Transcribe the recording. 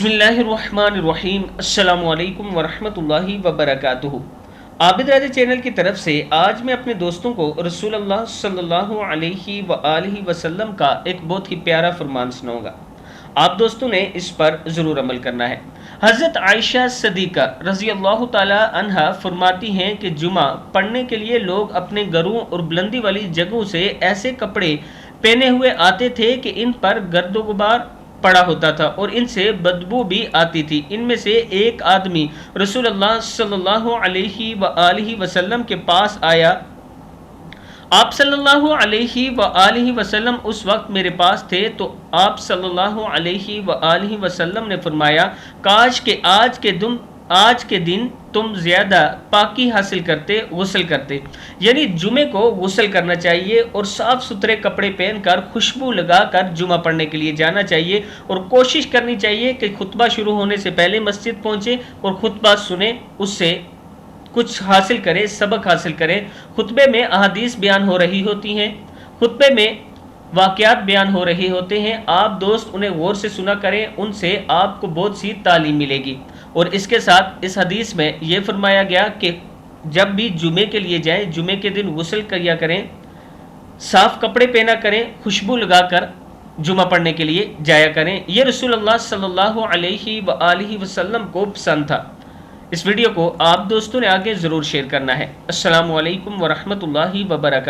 बिस्मिल्लाहिर्रहमानिर्रहीम अस्सलामु अलैकुम वरहमतुल्लाहि वबरकातुहू। आबिdraja चैनल की तरफ से आज मैं अपने दोस्तों को रसूलुल्लाह सल्लल्लाहु अलैहि वसल्लम का एक बहुत ही प्यारा फरमान सुनाऊंगा। आप दोस्तों ने इस पर ज़रूर अमल करना है। हज़रत आयशा सिद्दीक़ा रज़ी अल्लाह ताला अन्हा फरमाती हैं कि जुमा पढ़ने के लिए लोग अपने घरों और बुलंदी वाली जगहों से ऐसे कपड़े पहने हुए आते थे कि इन पर गर्द गुबार पड़ा होता था और इनसे बदबू भी आती थी। इनमें से एक आदमी रसूलुल्लाह सल्लल्लाहु अलैहि वसल्लम के पास आया। आप सल्लल्लाहु अलैहि वसल्लम उस वक्त मेरे पास थे तो आप सल्लल्लाहु अलैहि वसल्लम ने फरमाया, काश के आज के दिन तुम ज़्यादा पाकी हासिल करते, गुस्ल करते। यानी जुमे को गुस्ल करना चाहिए और साफ़ सुथरे कपड़े पहनकर खुशबू लगाकर जुमा पढ़ने के लिए जाना चाहिए और कोशिश करनी चाहिए कि खुतबा शुरू होने से पहले मस्जिद पहुँचे और खुतबा सुने, उससे कुछ हासिल करें, सबक हासिल करें। खुतबे में अहादीस बयान हो रही होती हैं, खुतबे में वाक़यात बयान हो रहे होते हैं। आप दोस्त उन्हें गौर से सुना करें, उनसे आपको बहुत सी तालीम मिलेगी। और इसके साथ इस हदीस में ये फरमाया गया कि जब भी जुमे के लिए जाएं, जुमे के दिन गुस्ल किया करें, साफ़ कपड़े पहना करें, खुशबू लगाकर जुमा पढ़ने के लिए जाया करें। ये रसूलुल्लाह सल्लल्लाहु अलैहि वसल्लम को पसंद था। इस वीडियो को आप दोस्तों ने आगे ज़रूर शेयर करना है। अस्सलामु अलैकुम वरहमतुल्लाहि वबरकातुहू।